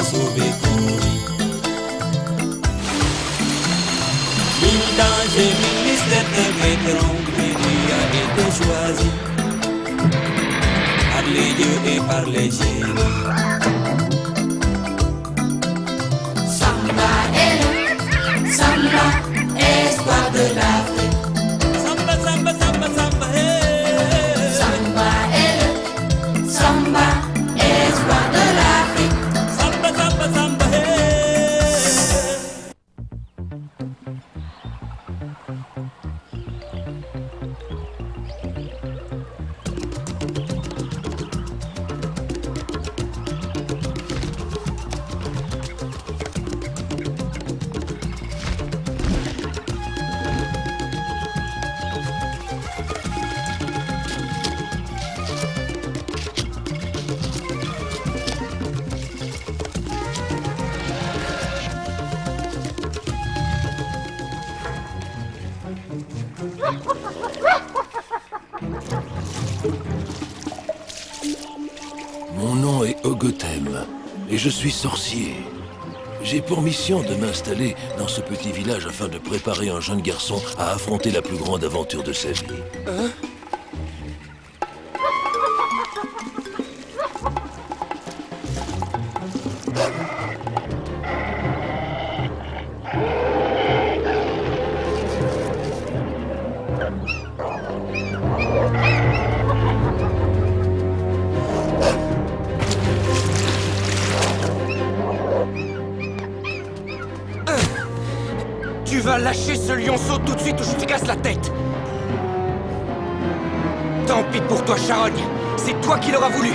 va sauver ton lit. Mille dangers, mille mystères te mettront, mais tu as été choisi par les dieux et par les génies. Samba est le Samba, espoir de l'Afrique. Samba, samba, samba, samba, hey. Samba est le Samba, espoir de l'Afrique. Samba, samba, samba, hey. Mon nom est Ogotem, et je suis sorcier. J'ai pour mission de m'installer dans ce petit village afin de préparer un jeune garçon à affronter la plus grande aventure de sa vie. Tu vas lâcher ce lionceau tout de suite ou je te casse la tête. Tant pis pour toi, Charogne. C'est toi qui l'auras voulu.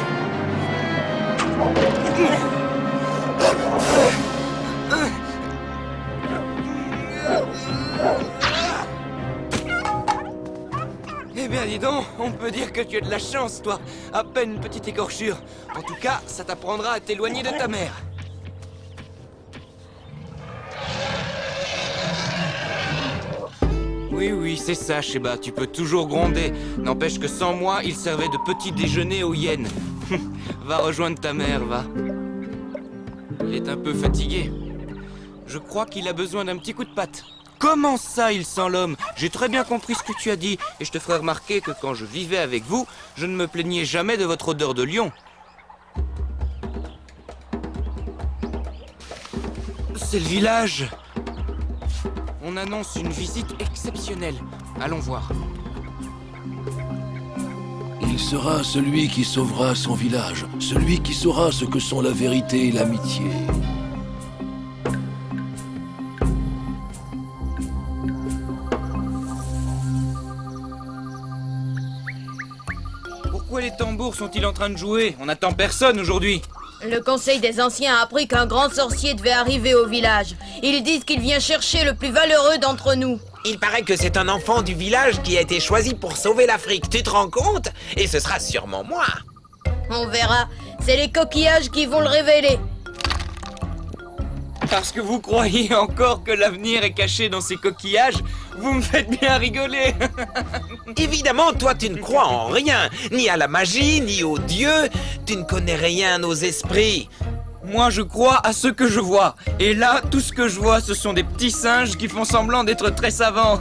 Eh bien, dis donc, on peut dire que tu as de la chance, toi. À peine une petite écorchure. En tout cas, ça t'apprendra à t'éloigner de ta mère. Oui, c'est ça, Sheba, tu peux toujours gronder. N'empêche que sans moi, il servait de petit déjeuner aux hyènes. Va rejoindre ta mère, va. Il est un peu fatigué. Je crois qu'il a besoin d'un petit coup de patte. Comment ça, il sent l'homme? J'ai très bien compris ce que tu as dit, et je te ferai remarquer que quand je vivais avec vous, je ne me plaignais jamais de votre odeur de lion. C'est le village. On annonce une visite exceptionnelle. Allons voir. Il sera celui qui sauvera son village, celui qui saura ce que sont la vérité et l'amitié. Pourquoi les tambours sont-ils en train de jouer? On n'attend personne aujourd'hui. Le conseil des anciens a appris qu'un grand sorcier devait arriver au village. Ils disent qu'il vient chercher le plus valeureux d'entre nous. Il paraît que c'est un enfant du village qui a été choisi pour sauver l'Afrique. Tu te rends compte? Et ce sera sûrement moi. On verra. C'est les coquillages qui vont le révéler. Parce que vous croyez encore que l'avenir est caché dans ces coquillages, vous me faites bien rigoler. Évidemment, toi, tu ne crois en rien. Ni à la magie, ni aux dieux. Tu ne connais rien aux esprits. Moi, je crois à ce que je vois. Et là, tout ce que je vois, ce sont des petits singes qui font semblant d'être très savants.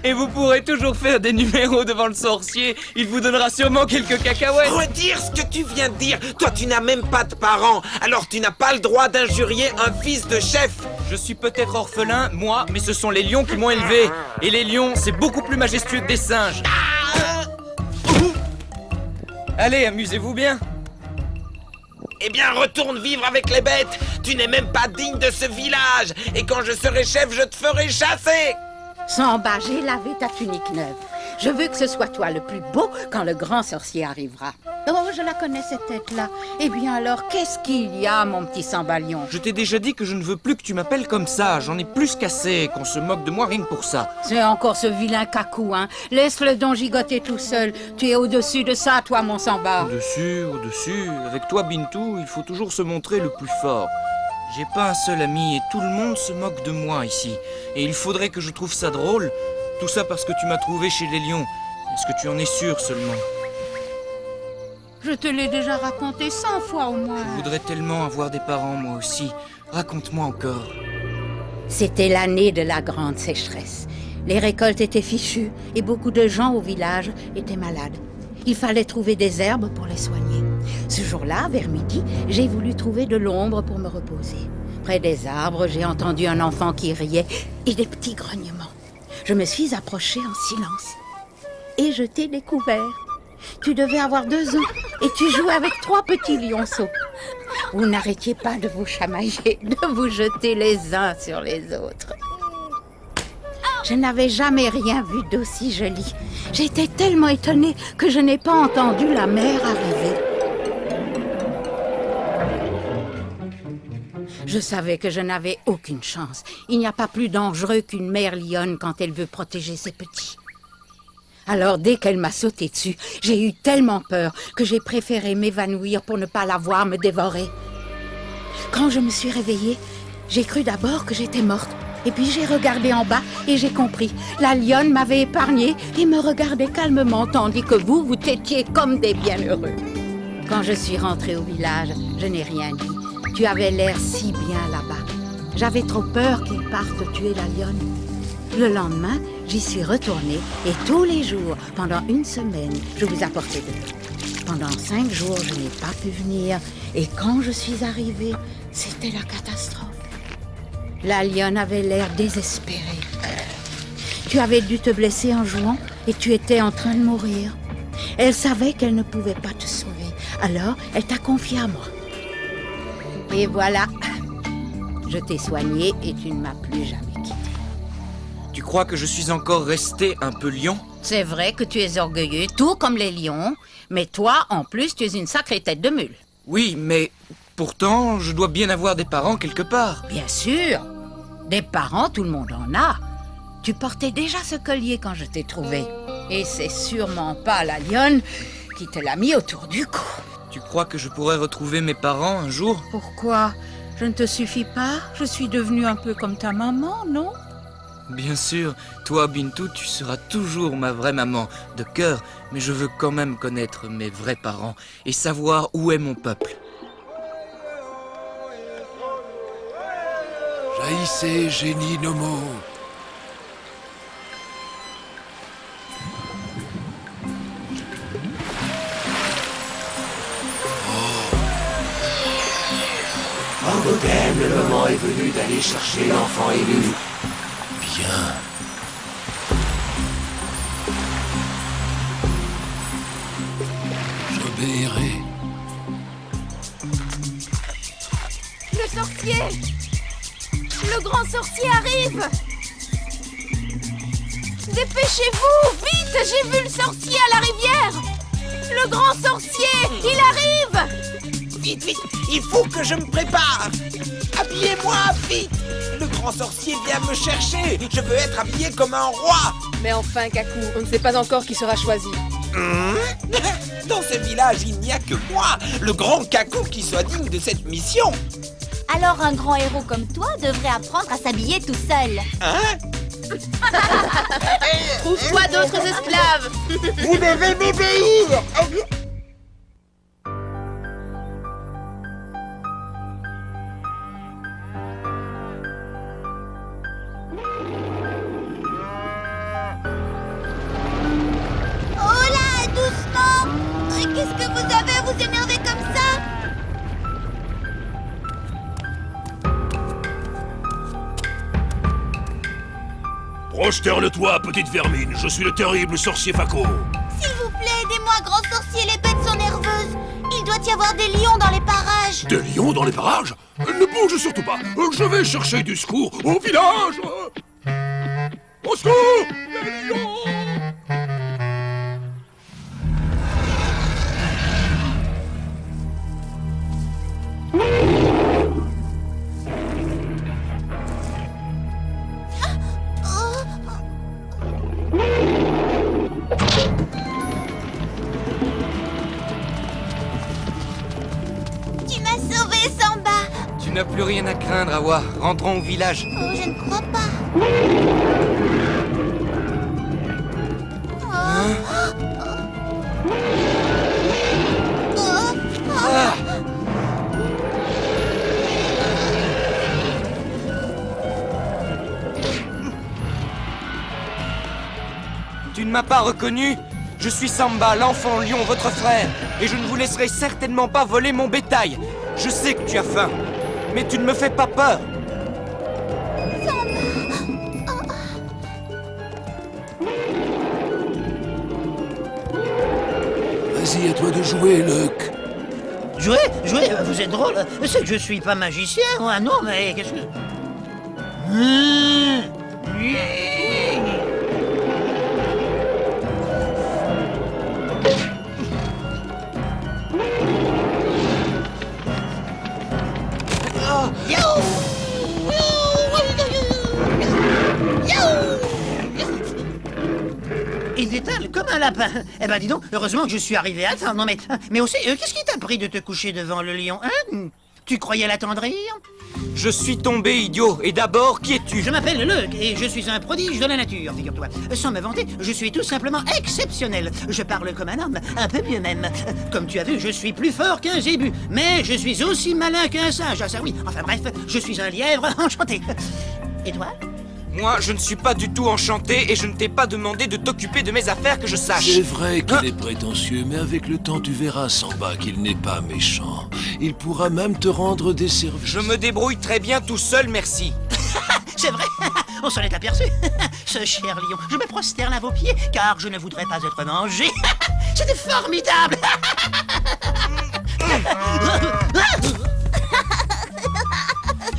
Et vous pourrez toujours faire des numéros devant le sorcier. Il vous donnera sûrement quelques cacahuètes. Retire ce que tu viens de dire. Toi, tu n'as même pas de parents. Alors, tu n'as pas le droit d'injurier un fils de chef. Je suis peut-être orphelin, moi, mais ce sont les lions qui m'ont élevé. Et les lions, c'est beaucoup plus majestueux que des singes. Allez, amusez-vous bien. Eh bien, retourne vivre avec les bêtes. Tu n'es même pas digne de ce village. Et quand je serai chef, je te ferai chasser. Samba, j'ai lavé ta tunique neuve. Je veux que ce soit toi le plus beau quand le grand sorcier arrivera. Oh, je la connais cette tête-là. Eh bien alors, qu'est-ce qu'il y a, mon petit Sambalion? Je t'ai déjà dit que je ne veux plus que tu m'appelles comme ça. J'en ai plus qu'assez, qu'on se moque de moi rien que pour ça. C'est encore ce vilain cacou, hein. Laisse-le donc gigoter tout seul. Tu es au-dessus de ça, toi, mon Samba. Au-dessus. Avec toi, Bintou, il faut toujours se montrer le plus fort. J'ai pas un seul ami et tout le monde se moque de moi ici. Et il faudrait que je trouve ça drôle. Tout ça parce que tu m'as trouvé chez les lions. Est-ce que tu en es sûr seulement? Je te l'ai déjà raconté 100 fois au moins. Je voudrais tellement avoir des parents, moi aussi. Raconte-moi encore. C'était l'année de la grande sécheresse. Les récoltes étaient fichues et beaucoup de gens au village étaient malades. Il fallait trouver des herbes pour les soigner. Ce jour-là, vers midi, j'ai voulu trouver de l'ombre pour me reposer. Près des arbres, j'ai entendu un enfant qui riait et des petits grognements. Je me suis approchée en silence. Et je t'ai découvert. Tu devais avoir 2 ans et tu jouais avec 3 petits lionceaux. Vous n'arrêtiez pas de vous chamailler, de vous jeter les uns sur les autres. Je n'avais jamais rien vu d'aussi joli. J'étais tellement étonnée que je n'ai pas entendu la mère arriver. Je savais que je n'avais aucune chance. Il n'y a pas plus dangereux qu'une mère lionne quand elle veut protéger ses petits. Alors, dès qu'elle m'a sauté dessus, j'ai eu tellement peur que j'ai préféré m'évanouir pour ne pas la voir me dévorer. Quand je me suis réveillée, j'ai cru d'abord que j'étais morte. Et puis j'ai regardé en bas et j'ai compris. La lionne m'avait épargnée et me regardait calmement, tandis que vous têtiez comme des bienheureux. Quand je suis rentrée au village, je n'ai rien dit. Tu avais l'air si bien là-bas. J'avais trop peur qu'il parte tuer la lionne. Le lendemain, j'y suis retournée et tous les jours, pendant 1 semaine, je vous apportais de l'eau. Pendant 5 jours, je n'ai pas pu venir et quand je suis arrivée, c'était la catastrophe. La lionne avait l'air désespérée. Tu avais dû te blesser en jouant et tu étais en train de mourir. Elle savait qu'elle ne pouvait pas te sauver, alors elle t'a confié à moi. Et voilà, je t'ai soignée et tu ne m'as plus jamais quittée. Tu crois que je suis encore resté un peu lion? C'est vrai que tu es orgueilleux, tout comme les lions, mais toi, en plus, tu es une sacrée tête de mule. Oui, mais pourtant, je dois bien avoir des parents quelque part. Bien sûr, des parents, tout le monde en a. Tu portais déjà ce collier quand je t'ai trouvé. Et c'est sûrement pas la lionne qui te l'a mis autour du cou. Tu crois que je pourrais retrouver mes parents un jour? Pourquoi? Je ne te suffis pas? Je suis devenue un peu comme ta maman, non? Bien sûr, toi, Bintou, tu seras toujours ma vraie maman, de cœur, mais je veux quand même connaître mes vrais parents et savoir où est mon peuple. Jaillissez, génie Nomo. Gothème, le moment est venu d'aller chercher l'enfant élu. Bien. J'obéirai. Le sorcier! Le grand sorcier arrive! Dépêchez-vous! Vite! J'ai vu le sorcier à la rivière! Le grand sorcier! Il arrive! Vite, vite, il faut que je me prépare. Habillez-moi, vite. Le grand sorcier vient me chercher. Je veux être habillé comme un roi. Mais enfin, Kakou, on ne sait pas encore qui sera choisi. Dans ce village, il n'y a que moi, le grand Kakou, qui soit digne de cette mission. Alors un grand héros comme toi devrait apprendre à s'habiller tout seul. Hein? Trouve-toi d'autres esclaves! Vous devez m'obéir. Qu'est-ce que vous avez à vous énerver comme ça? Prosterne-toi, petite vermine, je suis le terrible sorcier Fako. S'il vous plaît, aidez-moi, grand sorcier, les bêtes sont nerveuses. Il doit y avoir des lions dans les parages. Des lions dans les parages? Ne bouge surtout pas, je vais chercher du secours au village. Au secours, les lions! Tu m'as sauvé, Samba. Tu n'as plus rien à craindre, Awa. Rentrons au village. Oh, je ne crois pas. Oh. m'as pas reconnu? Je suis Samba, l'enfant lion, votre frère, et je ne vous laisserai certainement pas voler mon bétail. Je sais que tu as faim, mais tu ne me fais pas peur. Vas-y, à toi de jouer, Luck. Jouer? Vous êtes drôle. C'est que je suis pas magicien, moi. Non, mais qu'est-ce que... Il détale comme un lapin. Eh ben dis donc, heureusement que je suis arrivé à temps. Non mais aussi, qu'est-ce qui t'a pris de te coucher devant le lion, hein? Tu croyais l'attendrir? Je suis tombé, idiot. Et d'abord, qui es-tu? Je m'appelle Luck et je suis un prodige de la nature, figure-toi. Sans me vanter, je suis tout simplement exceptionnel. Je parle comme un homme, un peu mieux même. Comme tu as vu, je suis plus fort qu'un zébu, mais je suis aussi malin qu'un singe. Ah ça oui, enfin bref, je suis un lièvre enchanté. Et toi? Moi, je ne suis pas du tout enchanté et je ne t'ai pas demandé de t'occuper de mes affaires que je sache. C'est vrai qu'il est prétentieux, mais avec le temps, tu verras, Samba, qu'il n'est pas méchant. Il pourra même te rendre des services. Je me débrouille très bien tout seul, merci. C'est vrai, on s'en est aperçu. Ce cher lion, je me prosterne à vos pieds, car je ne voudrais pas être mangé. C'était formidable.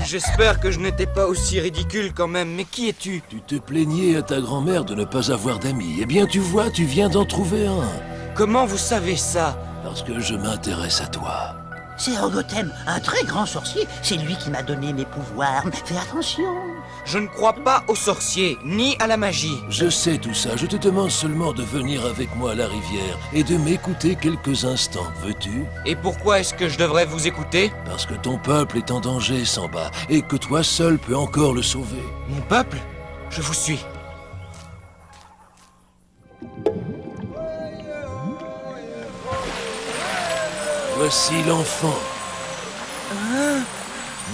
J'espère que je n'étais pas aussi ridicule quand même, mais qui es-tu? Tu te plaignais à ta grand-mère de ne pas avoir d'amis. Eh bien, tu vois, tu viens d'en trouver un. Comment vous savez ça? Parce que je m'intéresse à toi. C'est Ogothème, un très grand sorcier. C'est lui qui m'a donné mes pouvoirs. Fais attention. Je ne crois pas aux sorciers, ni à la magie. Je sais tout ça. Je te demande seulement de venir avec moi à la rivière et de m'écouter quelques instants. Veux-tu? Et pourquoi est-ce que je devrais vous écouter? Parce que ton peuple est en danger, Samba, et que toi seul peux encore le sauver. Mon peuple? Je vous suis. Voici l'enfant.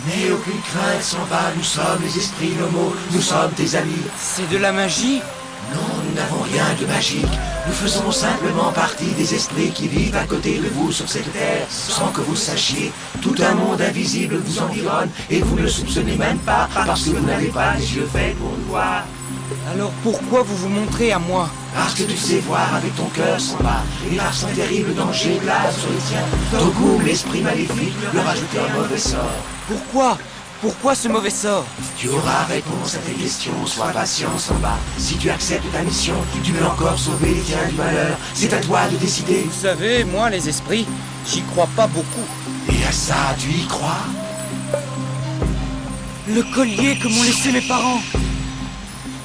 N'aie aucune crainte, Samba, nous sommes les esprits nomos, nous sommes tes amis. C'est de la magie? Non, nous n'avons rien de magique. Nous faisons simplement partie des esprits qui vivent à côté de vous sur cette terre, sans que vous sachiez. Tout un monde invisible vous environne et vous ne le soupçonnez même pas parce que vous n'avez pas les yeux faits pour nous voir. Alors pourquoi vous vous montrez à moi? Parce que tu sais voir avec ton cœur, Samba, et parce qu'un terrible danger plane sur le tien. Togoum, l'esprit maléfique, leur ajouter un mauvais sort. Pourquoi? Pourquoi ce mauvais sort? Tu auras réponse à tes questions, sois patient, Samba. Si tu acceptes ta mission, tu peux encore sauver les tiens du malheur. C'est à toi de décider. Vous savez, moi, les esprits, j'y crois pas beaucoup. Et à ça, tu y crois? Le collier que m'ont laissé mes parents.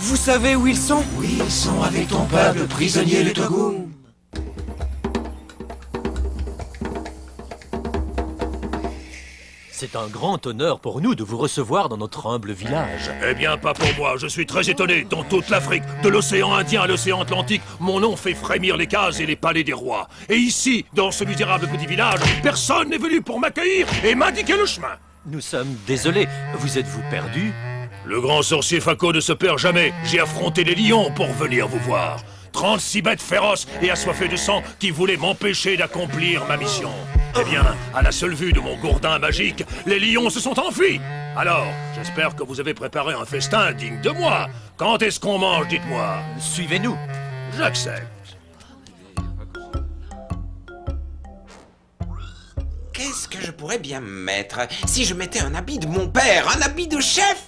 Vous savez où ils sont? Oui, ils sont avec ton peuple prisonnier de Togoum. C'est un grand honneur pour nous de vous recevoir dans notre humble village. Eh bien, pas pour moi. Je suis très étonné. Dans toute l'Afrique, de l'océan Indien à l'océan Atlantique, mon nom fait frémir les cases et les palais des rois. Et ici, dans ce misérable petit village, personne n'est venu pour m'accueillir et m'indiquer le chemin. Nous sommes désolés. Vous êtes-vous perdu? Le grand sorcier Fako ne se perd jamais. J'ai affronté les lions pour venir vous voir. 36 bêtes féroces et assoiffées de sang qui voulaient m'empêcher d'accomplir ma mission. Eh bien, à la seule vue de mon gourdin magique, les lions se sont enfuis. Alors, j'espère que vous avez préparé un festin digne de moi. Quand est-ce qu'on mange, dites-moi? Suivez-nous. J'accepte. Qu'est-ce que je pourrais bien mettre si je mettais un habit de mon père, un habit de chef?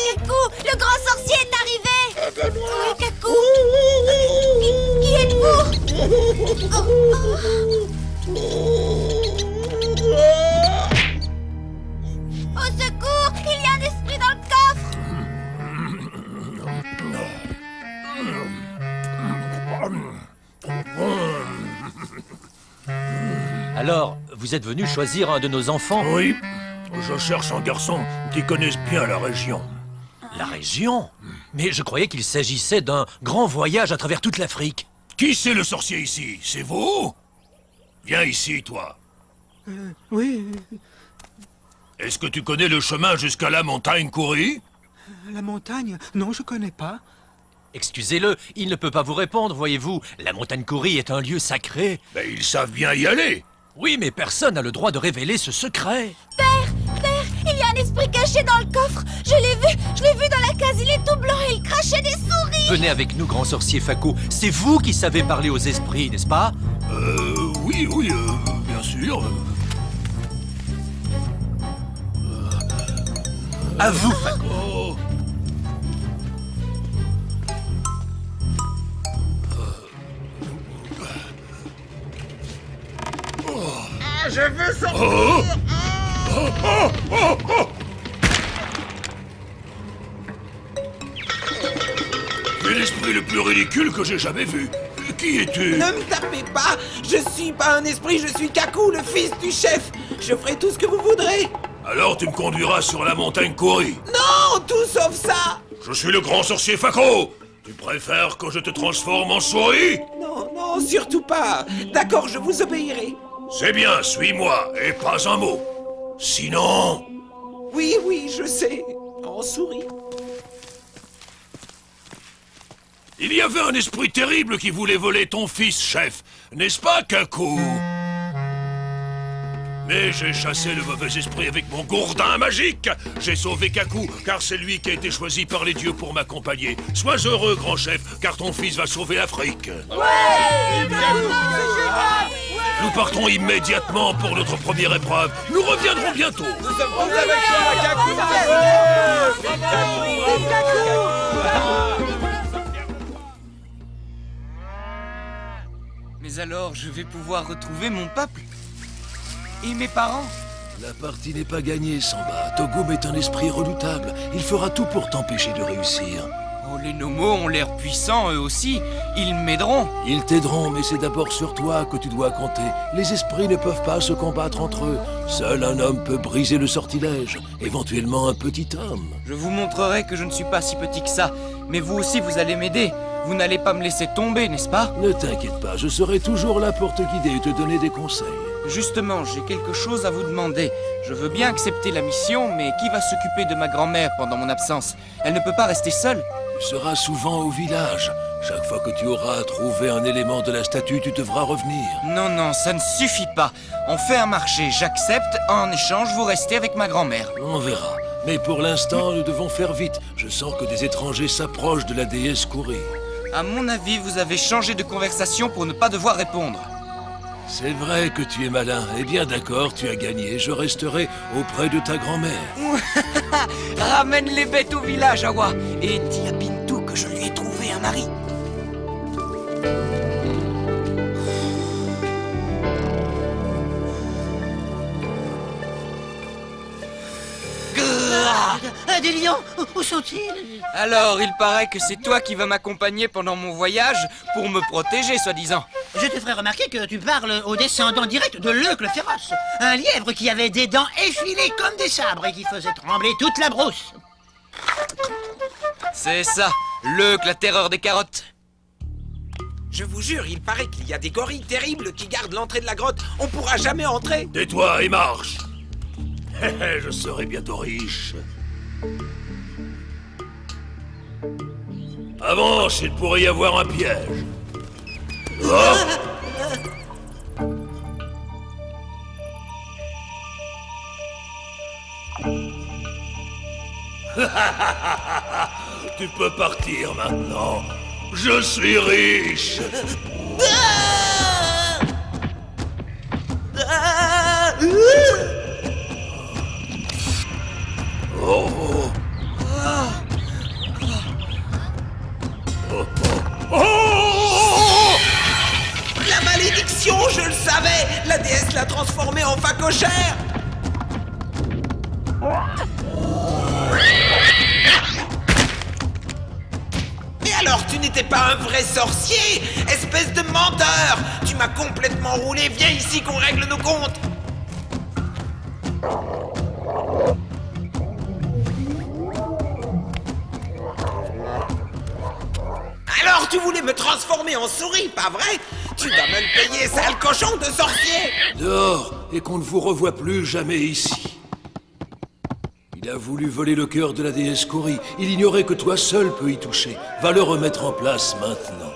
Kakou, le grand sorcier est arrivé. Oui, Kakou. Qui êtes-vous? Au secours, il y a un esprit dans le coffre. Alors, vous êtes venu choisir un de nos enfants? Oui, je cherche un garçon qui connaisse bien la région. La région? Mais je croyais qu'il s'agissait d'un grand voyage à travers toute l'Afrique. Qui c'est le sorcier ici? C'est vous? Viens ici, toi. Oui. Est-ce que tu connais le chemin jusqu'à la montagne Kouri? La montagne? Non, je connais pas. Excusez-le, il ne peut pas vous répondre, voyez-vous. La montagne Kouri est un lieu sacré. Mais ils savent bien y aller. Oui, mais personne n'a le droit de révéler ce secret. Père, il y a un esprit caché dans le coffre. Je l'ai vu dans la case, il est tout blanc et il crachait des souris. Venez avec nous, grand sorcier Fako. C'est vous qui savez parler aux esprits, n'est-ce pas? Oui, bien sûr. À vous, Fako. Je veux sortir. Tu es l'esprit le plus ridicule que j'ai jamais vu. Qui es-tu? Ne me tapez pas. Je suis pas un esprit, je suis Kaku, le fils du chef. Je ferai tout ce que vous voudrez. Alors tu me conduiras sur la montagne Kouri. Non, tout sauf ça. Je suis le grand sorcier Fako. Tu préfères que je te transforme en souris? Non, surtout pas. D'accord, je vous obéirai. C'est bien, suis-moi, et pas un mot. Sinon... Oui, je sais. En souris. Il y avait un esprit terrible qui voulait voler ton fils, chef. N'est-ce pas, Kaku? Mais j'ai chassé le mauvais esprit avec mon gourdin magique. J'ai sauvé Kaku, car c'est lui qui a été choisi par les dieux pour m'accompagner. Sois heureux, grand chef, car ton fils va sauver l'Afrique. Ouais, Nous partons immédiatement pour notre première épreuve. Nous reviendrons bientôt. Nous sommes tous avec toi, Kaku. Mais alors, je vais pouvoir retrouver mon peuple? Et mes parents? La partie n'est pas gagnée, Samba. Togum est un esprit redoutable. Il fera tout pour t'empêcher de réussir. Oh, les Nomos ont l'air puissants, eux aussi. Ils m'aideront. Ils t'aideront, mais c'est d'abord sur toi que tu dois compter. Les esprits ne peuvent pas se combattre entre eux. Seul un homme peut briser le sortilège. Éventuellement un petit homme. Je vous montrerai que je ne suis pas si petit que ça. Mais vous aussi, vous allez m'aider. Vous n'allez pas me laisser tomber, n'est-ce pas? Ne t'inquiète pas, je serai toujours là pour te guider et te donner des conseils. Justement, j'ai quelque chose à vous demander. Je veux bien accepter la mission, mais qui va s'occuper de ma grand-mère pendant mon absence? Elle ne peut pas rester seule. Tu seras souvent au village. Chaque fois que tu auras trouvé un élément de la statue, tu devras revenir. Non, ça ne suffit pas. On fait un marché, j'accepte. En échange, vous restez avec ma grand-mère. On verra. Mais pour l'instant, nous devons faire vite. Je sens que des étrangers s'approchent de la déesse Kouri. À mon avis, vous avez changé de conversation pour ne pas devoir répondre. C'est vrai que tu es malin. Eh bien d'accord, tu as gagné. Je resterai auprès de ta grand-mère. Ramène les bêtes au village, Awa. Et dis à Bintou que je lui ai trouvé un mari. Des lions, où sont-ils? Alors, il paraît que c'est toi qui vas m'accompagner pendant mon voyage pour me protéger, soi-disant. Je te ferai remarquer que tu parles au descendant direct de Leuc le féroce. Un lièvre qui avait des dents effilées comme des sabres et qui faisait trembler toute la brousse. C'est ça, Leuc, la terreur des carottes. Je vous jure, il paraît qu'il y a des gorilles terribles qui gardent l'entrée de la grotte. On pourra jamais entrer. Tais-toi et marche. Je serai bientôt riche. Avance, il pourrait y avoir un piège. Oh! Tu peux partir maintenant. Je suis riche. Oh. La malédiction, je le savais. La déesse l'a transformé en facochère. Alors tu n'étais pas un vrai sorcier? Espèce de menteur! Tu m'as complètement roulé, viens ici qu'on règle nos comptes! Alors tu voulais me transformer en souris, pas vrai? Tu vas me le payer, sale cochon de sorcier! Dehors, et qu'on ne vous revoie plus jamais ici. Il a voulu voler le cœur de la déesse Kori. Il ignorait que toi seul peux y toucher. Va le remettre en place maintenant.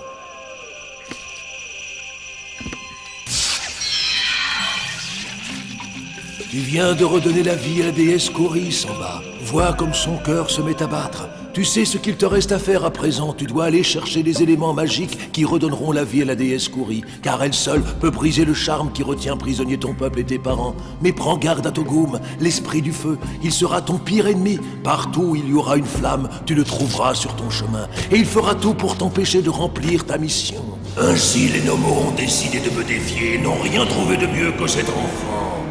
Tu viens de redonner la vie à la déesse Kori, Samba. Vois comme son cœur se met à battre. Tu sais ce qu'il te reste à faire à présent. Tu dois aller chercher les éléments magiques qui redonneront la vie à la déesse Kori, car elle seule peut briser le charme qui retient prisonnier ton peuple et tes parents. Mais prends garde à Togum, l'esprit du feu. Il sera ton pire ennemi. Partout où il y aura une flamme, tu le trouveras sur ton chemin. Et il fera tout pour t'empêcher de remplir ta mission. Ainsi, les Nomos ont décidé de me défier et n'ont rien trouvé de mieux que cet enfant.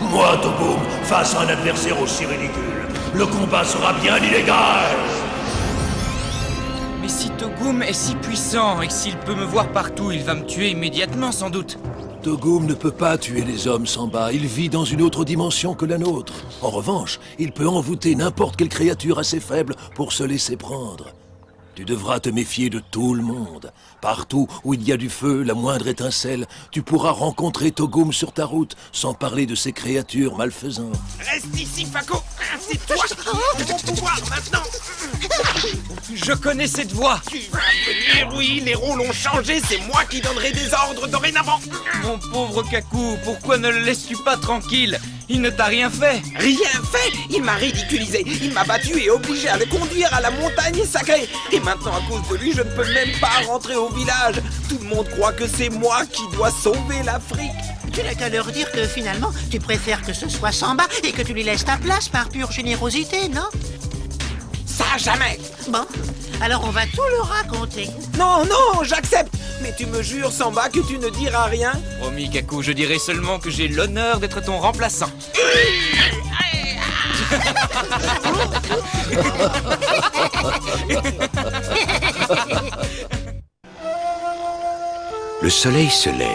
Moi, Togum, face à un adversaire aussi ridicule, le combat sera bien illégal. Mais si Togum est si puissant et que s'il peut me voir partout, il va me tuer immédiatement, sans doute. Togum ne peut pas tuer les hommes, Samba. Il vit dans une autre dimension que la nôtre. En revanche, il peut envoûter n'importe quelle créature assez faible pour se laisser prendre. Tu devras te méfier de tout le monde. Partout où il y a du feu, la moindre étincelle, tu pourras rencontrer Togum sur ta route, sans parler de ces créatures malfaisantes. Reste ici, Fako. C'est toi qui as mon pouvoir maintenant. Je connais cette voix. Tu vas venir, oui, les rôles ont changé, c'est moi qui donnerai des ordres dorénavant. Mon pauvre Kaku, pourquoi ne le laisses-tu pas tranquille? Il ne t'a rien fait. Rien fait? Il m'a ridiculisé, il m'a battu et obligé à le conduire à la montagne sacrée. Et maintenant, à cause de lui, je ne peux même pas rentrer au village. Tout le monde croit que c'est moi qui dois sauver l'Afrique. Tu n'as qu'à leur dire que finalement, tu préfères que ce soit Samba et que tu lui laisses ta place par pure générosité, non? Ça, jamais. Bon, alors on va tout leur raconter. Non, non, j'accepte. Mais tu me jures, Samba, que tu ne diras rien? Promis, Kaku, je dirai seulement que j'ai l'honneur d'être ton remplaçant. Le soleil se lève.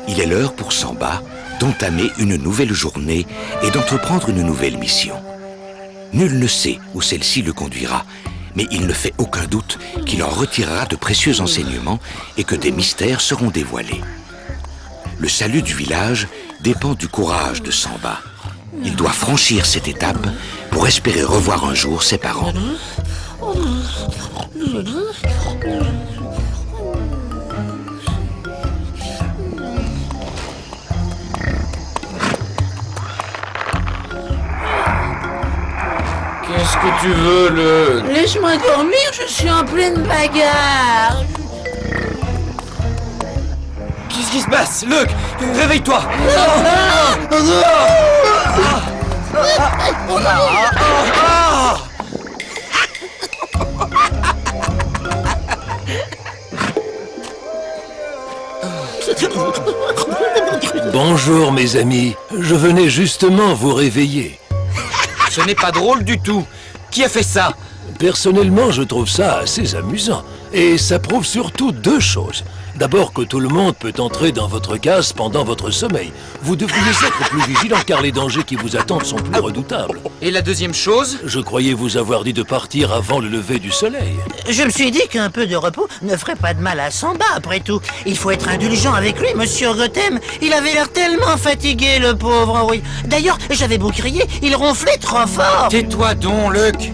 Il est l'heure pour Samba d'entamer une nouvelle journée et d'entreprendre une nouvelle mission. Nul ne sait où celle-ci le conduira, mais il ne fait aucun doute qu'il en retirera de précieux enseignements et que des mystères seront dévoilés. Le salut du village dépend du courage de Samba. Il doit franchir cette étape pour espérer revoir un jour ses parents. Qu'est-ce que tu veux, le... Laisse-moi dormir, je suis en pleine bagarre. Qu'est-ce qui se passe, Luke? Réveille-toi. Bonjour, mes amis. Je venais justement vous réveiller. Ce n'est pas drôle du tout. Qui a fait ça? Personnellement, je trouve ça assez amusant. Et ça prouve surtout deux choses. D'abord que tout le monde peut entrer dans votre case pendant votre sommeil. Vous devriez être plus vigilant car les dangers qui vous attendent sont plus redoutables. Et la deuxième chose? Je croyais vous avoir dit de partir avant le lever du soleil. Je me suis dit qu'un peu de repos ne ferait pas de mal à Samba, après tout. Il faut être indulgent avec lui, monsieur Gotham. Il avait l'air tellement fatigué, le pauvre, oui. D'ailleurs, j'avais beau crier, il ronflait trop fort. Tais-toi donc, Luke.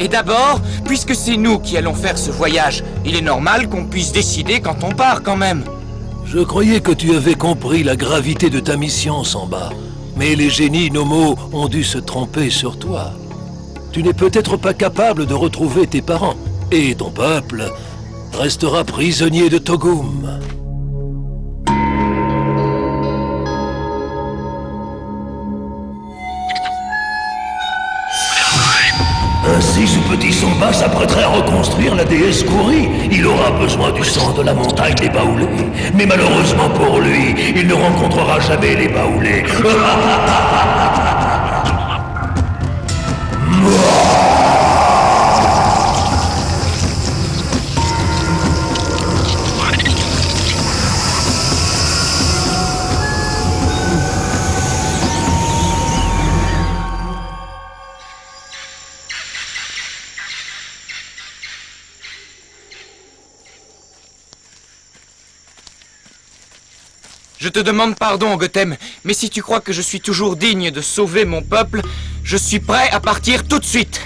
Et d'abord, puisque c'est nous qui allons faire ce voyage, il est normal qu'on puisse décider quand on part quand même. Je croyais que tu avais compris la gravité de ta mission, Samba. Mais les génies Nomos ont dû se tromper sur toi. Tu n'es peut-être pas capable de retrouver tes parents. Et ton peuple restera prisonnier de Togum. Ainsi, ce petit Samba s'apprêterait à reconstruire la déesse Kori. Il aura besoin du sang de la montagne des Baoulés. Mais malheureusement pour lui, il ne rencontrera jamais les Baoulés. Je te demande pardon, Gotham, mais si tu crois que je suis toujours digne de sauver mon peuple, je suis prêt à partir tout de suite.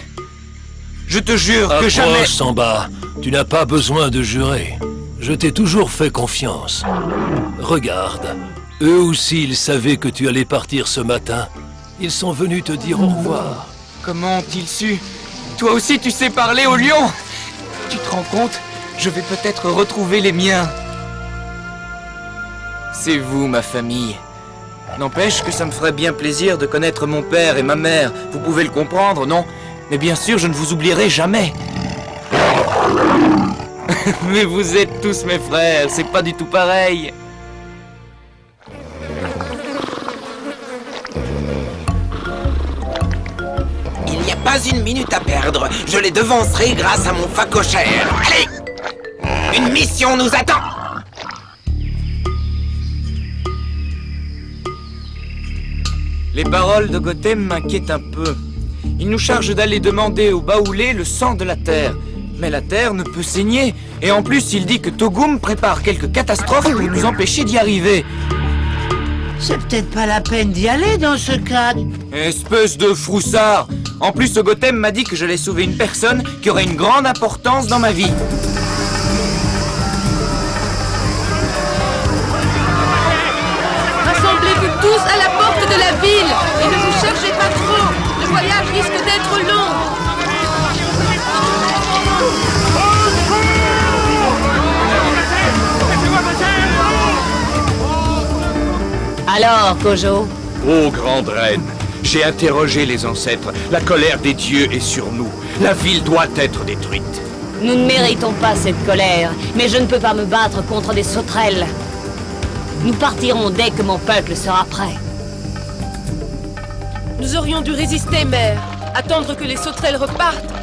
Je te jure que jamais... Approche, Samba. Tu n'as pas besoin de jurer. Je t'ai toujours fait confiance. Regarde. Eux aussi, ils savaient que tu allais partir ce matin. Ils sont venus te dire au revoir. Comment ont-ils su? Toi aussi, tu sais parler au lion? Tu te rends compte? Je vais peut-être retrouver les miens. C'est vous, ma famille. N'empêche que ça me ferait bien plaisir de connaître mon père et ma mère. Vous pouvez le comprendre, non? Mais bien sûr, je ne vous oublierai jamais. Mais vous êtes tous mes frères, c'est pas du tout pareil. Il n'y a pas une minute à perdre. Je les devancerai grâce à mon facochère. Allez! Une mission nous attend! Les paroles de Gotham m'inquiètent un peu. Il nous charge d'aller demander au Baoulé le sang de la terre. Mais la terre ne peut saigner. Et en plus, il dit que Togum prépare quelques catastrophes pour nous empêcher d'y arriver. C'est peut-être pas la peine d'y aller dans ce cas. Espèce de froussard! En plus, Gotham m'a dit que j'allais sauver une personne qui aurait une grande importance dans ma vie. Rassemblez-vous tous à la porte de la ville et ne vous cherchez pas trop. Le voyage risque d'être long. Alors, Kojo? Ô grande reine, j'ai interrogé les ancêtres. La colère des dieux est sur nous. La ville doit être détruite. Nous ne méritons pas cette colère, mais je ne peux pas me battre contre des sauterelles. Nous partirons dès que mon peuple sera prêt. Nous aurions dû résister, mère. Attendre que les sauterelles repartent.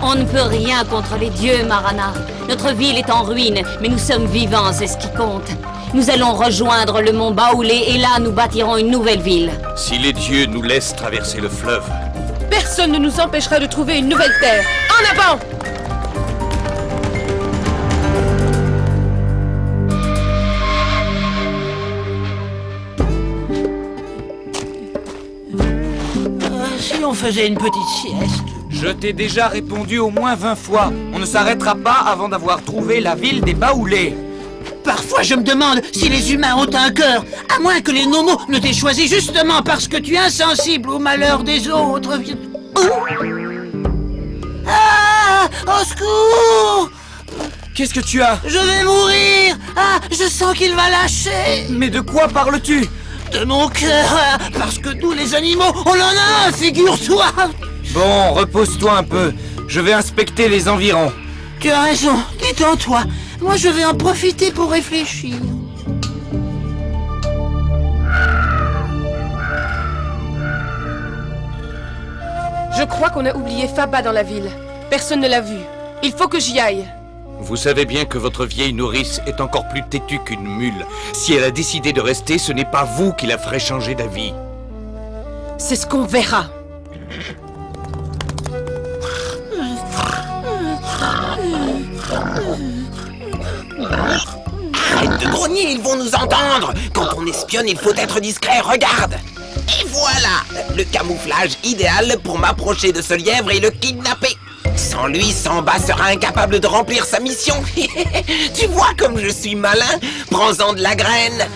On ne peut rien contre les dieux, Marana. Notre ville est en ruine, mais nous sommes vivants, c'est ce qui compte. Nous allons rejoindre le mont Baoulé et là, nous bâtirons une nouvelle ville. Si les dieux nous laissent traverser le fleuve... Personne ne nous empêchera de trouver une nouvelle terre. En avant! Si on faisait une petite sieste. Je t'ai déjà répondu au moins 20 fois. On ne s'arrêtera pas avant d'avoir trouvé la ville des Baoulés. Parfois, je me demande si les humains ont un cœur, à moins que les nomos ne t'aient choisi justement parce que tu es insensible au malheur des autres. Ah! Au secours! Qu'est-ce que tu as? Je vais mourir! Ah! Je sens qu'il va lâcher! Mais de quoi parles-tu? De mon cœur! Parce que tous les animaux, on en a un, figure-toi! Bon, repose-toi un peu. Je vais inspecter les environs. Tu as raison, détends-toi. Moi, je vais en profiter pour réfléchir. Je crois qu'on a oublié Faba dans la ville. Personne ne l'a vu. Il faut que j'y aille. Vous savez bien que votre vieille nourrice est encore plus têtue qu'une mule. Si elle a décidé de rester, ce n'est pas vous qui la ferez changer d'avis. C'est ce qu'on verra. Arrête de grogner, ils vont nous entendre. Quand on espionne, il faut être discret, regarde. Et voilà, le camouflage idéal pour m'approcher de ce lièvre et le kidnapper. Sans lui, Samba sera incapable de remplir sa mission. Tu vois comme je suis malin? Prends-en de la graine.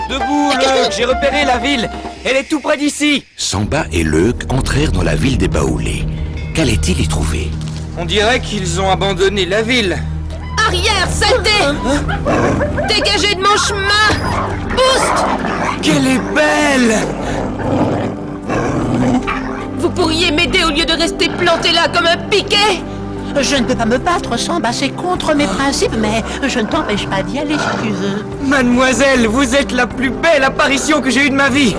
Debout, Luc, j'ai repéré la ville. Elle est tout près d'ici. Samba et Luc entrèrent dans la ville des Baoulés. Qu'allait-il y trouver? On dirait qu'ils ont abandonné la ville. Arrière, saleté! Dégagez de mon chemin! Boost! Qu'elle est belle! Vous pourriez m'aider au lieu de rester planté là comme un piquet? Je ne peux pas me battre, Samba, c'est contre mes principes, mais je ne t'empêche pas d'y aller si tu veux. Mademoiselle, vous êtes la plus belle apparition que j'ai eue de ma vie.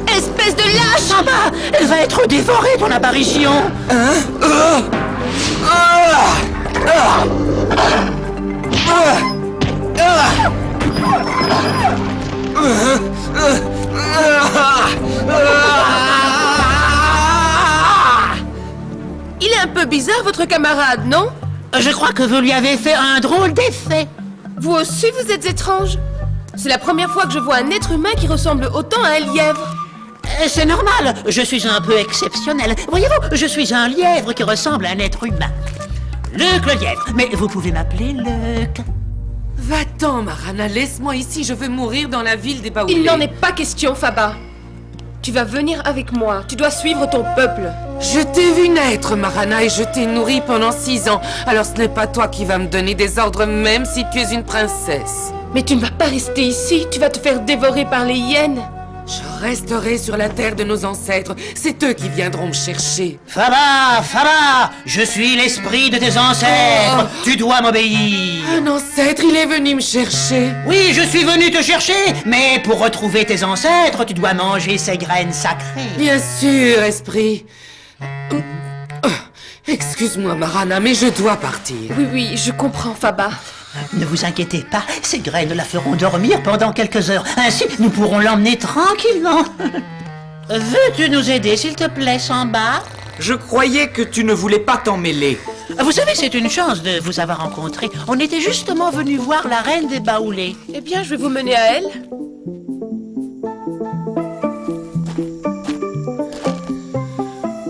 Espèce de lâche! Samba, elle va être dévorée, ton apparition. Hein? est un peu bizarre, votre camarade, non? Je crois que vous lui avez fait un drôle d'effet. Vous aussi, vous êtes étrange. C'est la première fois que je vois un être humain qui ressemble autant à un lièvre. C'est normal, je suis un peu exceptionnel. Voyez-vous, je suis un lièvre qui ressemble à un être humain. Luc le lièvre, mais vous pouvez m'appeler Luc. Va-t'en, Marana, laisse-moi ici, je veux mourir dans la ville des Baoulés. Il n'en est pas question, Faba. Tu vas venir avec moi, tu dois suivre ton peuple. Je t'ai vu naître, Marana, et je t'ai nourri pendant 6 ans. Alors ce n'est pas toi qui vas me donner des ordres, même si tu es une princesse. Mais tu ne vas pas rester ici, tu vas te faire dévorer par les hyènes. Je resterai sur la terre de nos ancêtres. C'est eux qui viendront me chercher. Faba, Faba, je suis l'esprit de tes ancêtres. Tu dois m'obéir. Un ancêtre, il est venu me chercher. Oui, je suis venu te chercher. Mais pour retrouver tes ancêtres, tu dois manger ces graines sacrées. Bien sûr, esprit. Excuse-moi, Marana, mais je dois partir. Oui, je comprends, Faba. Ne vous inquiétez pas, ces graines la feront dormir pendant quelques heures. Ainsi, nous pourrons l'emmener tranquillement. Veux-tu nous aider, s'il te plaît, Samba? Je croyais que tu ne voulais pas t'en mêler. Vous savez, c'est une chance de vous avoir rencontré. On était justement venus voir la reine des Baoulés. Eh bien, je vais vous mener à elle.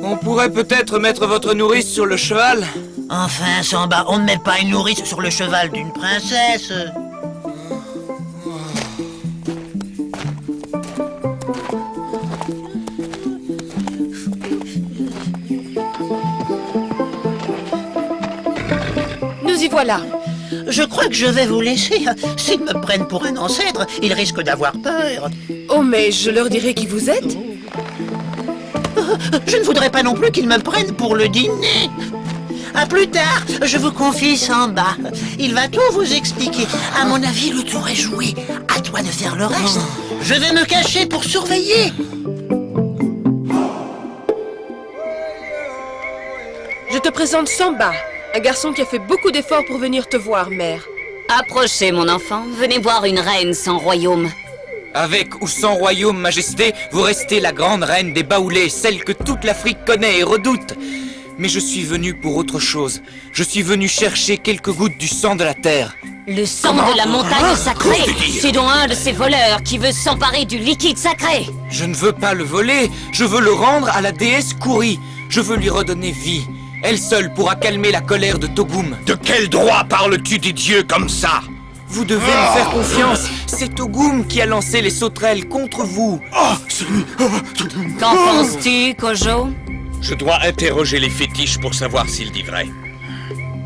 On pourrait peut-être mettre votre nourrice sur le cheval. Enfin, Samba, on ne met pas une nourrice sur le cheval d'une princesse. Nous y voilà. Je crois que je vais vous laisser. S'ils me prennent pour un ancêtre, ils risquent d'avoir peur. Oh, mais je leur dirai qui vous êtes. Je ne voudrais pas non plus qu'ils me prennent pour le dîner. À plus tard, je vous confie Samba. Il va tout vous expliquer. À mon avis, le tour est joué. À toi de faire le reste. Je vais me cacher pour surveiller. Je te présente Samba, un garçon qui a fait beaucoup d'efforts pour venir te voir, mère. Approchez, mon enfant. Venez voir une reine sans royaume. Avec ou sans royaume, majesté, vous restez la grande reine des Baoulés, celle que toute l'Afrique connaît et redoute. Mais je suis venu pour autre chose. Je suis venu chercher quelques gouttes du sang de la terre. Le sang de la montagne sacrée. C'est donc un de ces voleurs qui veut s'emparer du liquide sacré. Je ne veux pas le voler, je veux le rendre à la déesse Kouri. Je veux lui redonner vie. Elle seule pourra calmer la colère de Togoum. De quel droit parles-tu des dieux comme ça? Vous devez me faire confiance. C'est Togoum qui a lancé les sauterelles contre vous. Qu'en penses-tu, Kojo? Je dois interroger les fétiches pour savoir s'ils disent vrai.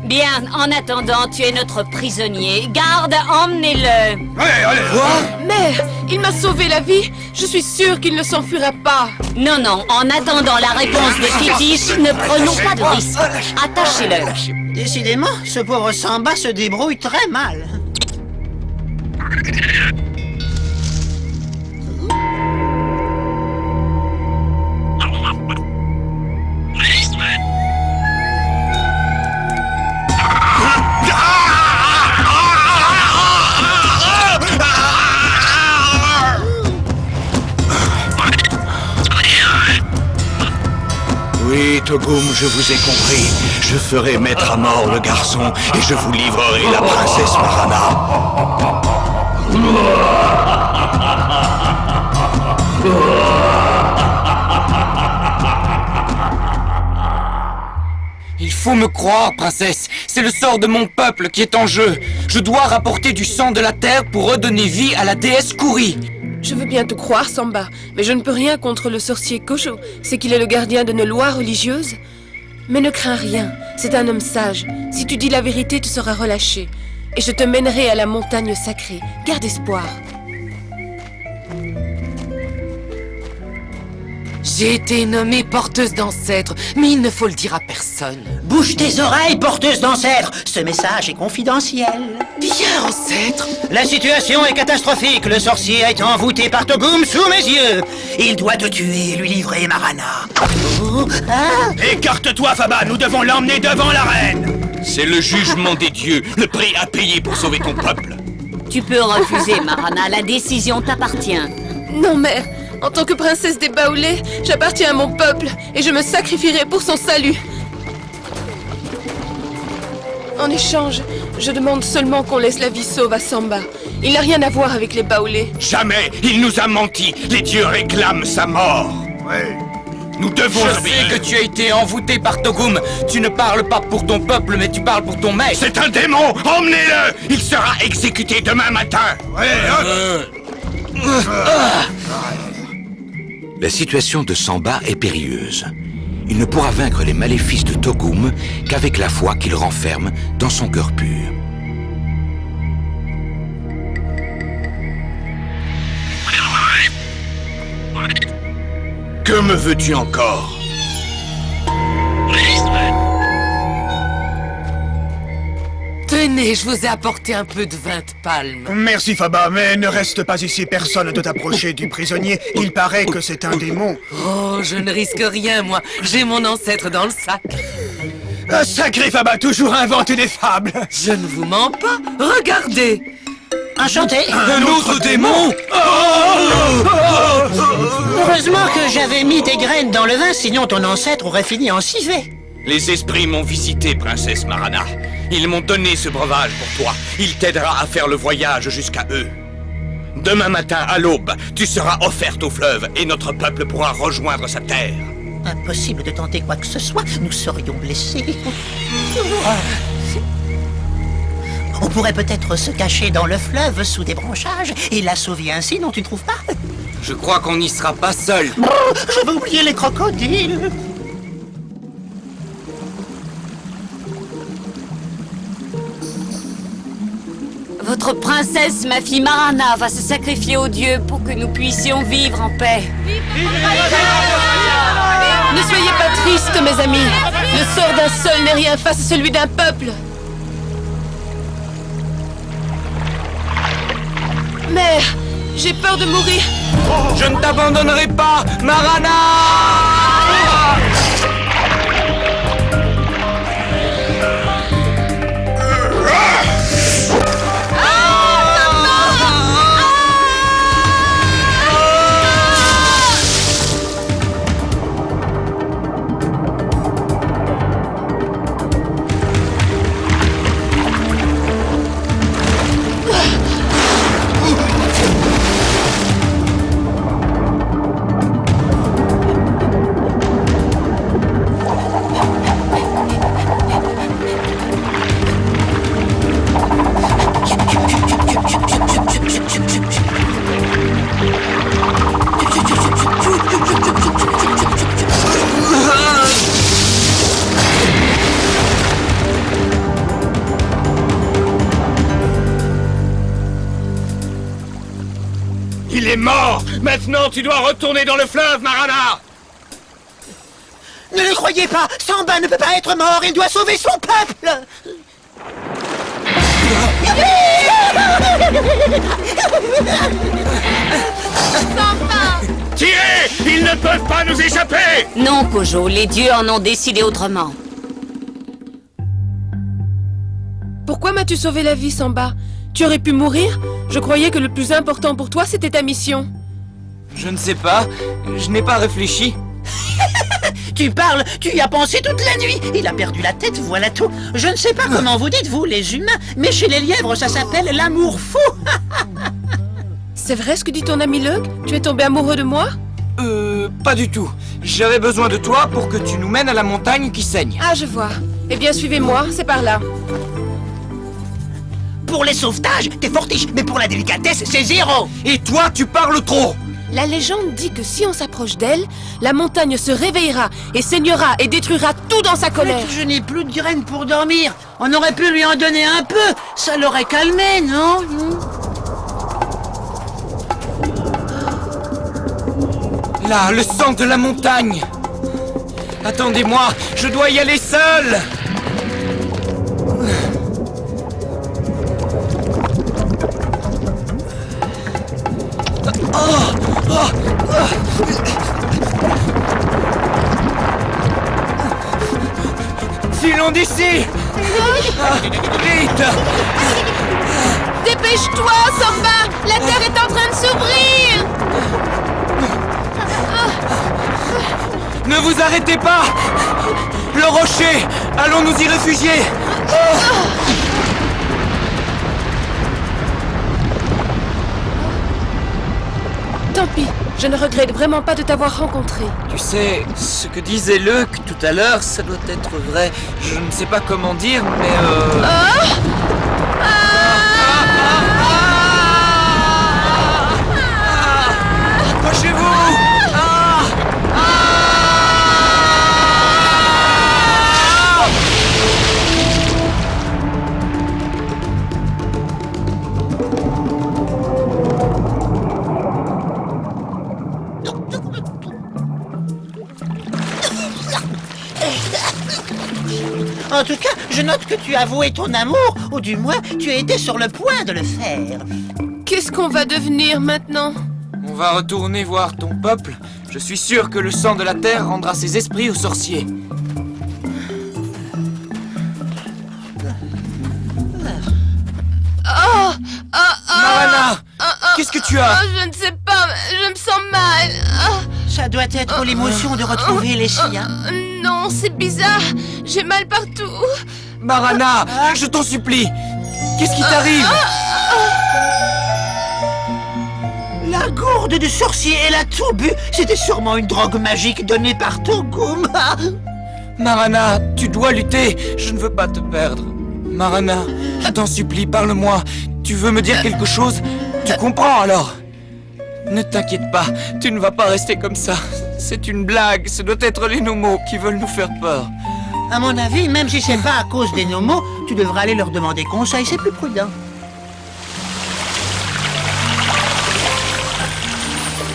Bien, en attendant, tu es notre prisonnier. Garde, emmenez-le. Allez. Quoi? Mère, il m'a sauvé la vie. Je suis sûre qu'il ne s'enfuira pas. Non, en attendant la réponse des fétiches, ne prenons pas de risques. Attachez-le. Décidément, ce pauvre Samba se débrouille très mal. Oui, Togoum, je vous ai compris. Je ferai mettre à mort le garçon et je vous livrerai la princesse Marana. Il faut me croire, princesse. C'est le sort de mon peuple qui est en jeu. Je dois rapporter du sang de la terre pour redonner vie à la déesse Kouri. Je veux bien te croire, Samba, mais je ne peux rien contre le sorcier Kojo. C'est qu'il est le gardien de nos lois religieuses. Mais ne crains rien, c'est un homme sage. Si tu dis la vérité, tu seras relâché. Et je te mènerai à la montagne sacrée. Garde espoir. J'ai été nommée porteuse d'ancêtres, mais il ne faut le dire à personne. Bouge tes oreilles, porteuse d'ancêtres. Ce message est confidentiel. Bien, ancêtre. La situation est catastrophique. Le sorcier a été envoûté par Togoum sous mes yeux. Il doit te tuer et lui livrer Marana. Écarte-toi, Faba, nous devons l'emmener devant la reine. C'est le jugement des dieux, le prix à payer pour sauver ton peuple. Tu peux refuser, Marana, la décision t'appartient. Non, mère. En tant que princesse des Baoulés, j'appartiens à mon peuple et je me sacrifierai pour son salut. En échange, je demande seulement qu'on laisse la vie sauve à Samba. Il n'a rien à voir avec les Baoulés. Jamais! Il nous a menti! Les dieux réclament sa mort! Ouais. Nous devons... Je sais que tu as été envoûté par Togum. Tu ne parles pas pour ton peuple, mais tu parles pour ton maître. C'est un démon! Emmenez-le! Il sera exécuté demain matin! La situation de Samba est périlleuse. Il ne pourra vaincre les maléfices de Togum qu'avec la foi qu'il renferme dans son cœur pur. Que me veux-tu encore? Tenez, je vous ai apporté un peu de vin de palme. Merci Faba, mais ne reste pas ici, personne ne doit t'approcher du prisonnier. Il paraît que c'est un démon. Oh, je ne risque rien, moi. J'ai mon ancêtre dans le sac. Un sacré Faba, toujours inventer des fables. Je ne vous mens pas. Regardez. Enchanté. Un autre démon? Heureusement que j'avais mis des graines dans le vin, sinon ton ancêtre aurait fini en civet. Les esprits m'ont visité, princesse Marana. Ils m'ont donné ce breuvage pour toi. Il t'aidera à faire le voyage jusqu'à eux. Demain matin, à l'aube, tu seras offerte au fleuve et notre peuple pourra rejoindre sa terre. Impossible de tenter quoi que ce soit, nous serions blessés. On pourrait peut-être se cacher dans le fleuve sous des branchages et la sauver ainsi, non, tu ne trouves pas? Je crois qu'on n'y sera pas seul. Je vais oublier les crocodiles. Votre princesse, ma fille Marana, va se sacrifier aux dieux pour que nous puissions vivre en paix. Ne soyez pas tristes, mes amis. Le sort d'un seul n'est rien face à celui d'un peuple. Mère, j'ai peur de mourir. Je ne t'abandonnerai pas, Marana! Il est mort! Maintenant, tu dois retourner dans le fleuve, Marana! Ne le croyez pas! Samba ne peut pas être mort! Il doit sauver son peuple! Samba! Tirez! Ils ne peuvent pas nous échapper! Non, Kojo, les dieux en ont décidé autrement. Pourquoi m'as-tu sauvé la vie, Samba? Tu aurais pu mourir? Je croyais que le plus important pour toi, c'était ta mission. Je ne sais pas. Je n'ai pas réfléchi. Tu parles, tu y as pensé toute la nuit. Il a perdu la tête, voilà tout. Je ne sais pas comment vous dites, vous, les humains, mais chez les lièvres, ça s'appelle l'amour fou. C'est vrai ce que dit ton ami Lug? Tu es tombé amoureux de moi? Pas du tout. J'avais besoin de toi pour que tu nous mènes à la montagne qui saigne. Ah, je vois. Eh bien, suivez-moi, c'est par là. Pour les sauvetages, t'es fortiche, mais pour la délicatesse, c'est zéro. Et toi, tu parles trop. La légende dit que si on s'approche d'elle, la montagne se réveillera et saignera et détruira tout dans sa colère. Je n'ai plus de graines pour dormir. On aurait pu lui en donner un peu. Ça l'aurait calmé, non? Là, le sang de la montagne. Attendez-moi, je dois y aller seul. Filons d'ici. Vite. Dépêche-toi, Samba. La terre est en train de s'ouvrir. Ne vous arrêtez pas! Le rocher! Allons nous y réfugier! Tant pis, je ne regrette vraiment pas de t'avoir rencontré. Tu sais, ce que disait Luc tout à l'heure, ça doit être vrai. Je ne sais pas comment dire, mais Accrochez-vous! En tout cas, je note que tu as avoué ton amour, ou du moins, tu étais sur le point de le faire. Qu'est-ce qu'on va devenir maintenant? On va retourner voir ton peuple. Je suis sûr que le sang de la terre rendra ses esprits aux sorciers. Marana, qu'est-ce que tu as? Je ne sais pas, je me sens mal. Ça doit être l'émotion de retrouver les siens. Non, c'est bizarre. J'ai mal partout. Marana, je t'en supplie. Qu'est-ce qui t'arrive? La gourde du sorcier, elle a tout bu. C'était sûrement une drogue magique donnée par Togum. Marana, tu dois lutter. Je ne veux pas te perdre. Marana, je t'en supplie, parle-moi. Tu veux me dire quelque chose? Tu comprends alors? Ne t'inquiète pas, tu ne vas pas rester comme ça. C'est une blague, ce doit être les Nomos qui veulent nous faire peur. À mon avis, même si c'est pas à cause des Nomos, tu devrais aller leur demander conseil, c'est plus prudent.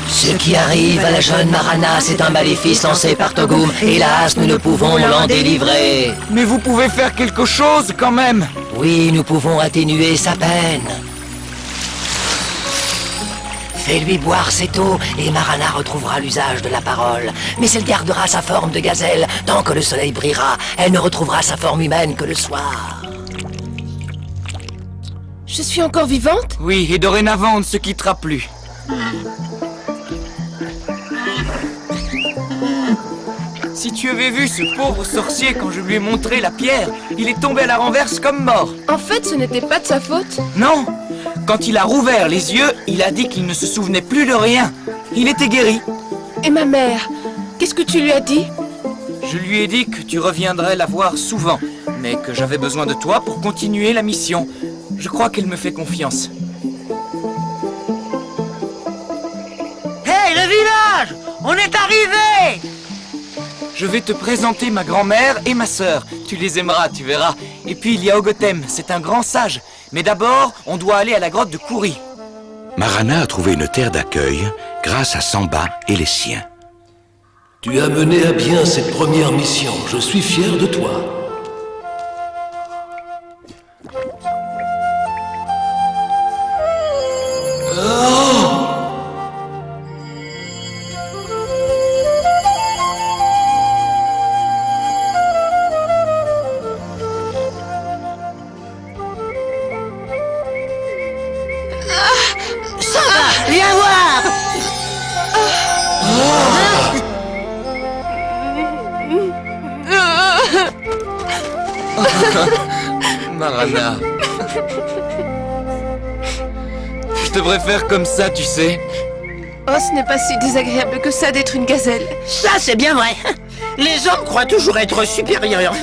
Ce qui arrive à la jeune Marana, c'est un maléfice lancé par Togum. Hélas, nous ne pouvons l'en délivrer. Mais vous pouvez faire quelque chose quand même. Oui, nous pouvons atténuer sa peine. Fais-lui boire cette eau et Marana retrouvera l'usage de la parole. Mais elle gardera sa forme de gazelle tant que le soleil brillera. Elle ne retrouvera sa forme humaine que le soir. Je suis encore vivante? Oui, et dorénavant, on ne se quittera plus. Si tu avais vu ce pauvre sorcier quand je lui ai montré la pierre, il est tombé à la renverse comme mort. En fait, ce n'était pas de sa faute. Non. Quand il a rouvert les yeux, il a dit qu'il ne se souvenait plus de rien. Il était guéri. Et ma mère? Qu'est-ce que tu lui as dit? Je lui ai dit que tu reviendrais la voir souvent, mais que j'avais besoin de toi pour continuer la mission. Je crois qu'elle me fait confiance. Hey, le village! On est arrivé! Je vais te présenter ma grand-mère et ma sœur. Tu les aimeras, tu verras. Et puis il y a Ogotem, c'est un grand sage. Mais d'abord, on doit aller à la grotte de Kouri. Marana a trouvé une terre d'accueil grâce à Samba et les siens. Tu as mené à bien cette première mission. Je suis fier de toi. Viens voir! Marana. Je devrais faire comme ça, tu sais. Oh, ce n'est pas si désagréable que ça d'être une gazelle. Ça, c'est bien vrai. Les hommes croient toujours être supérieurs.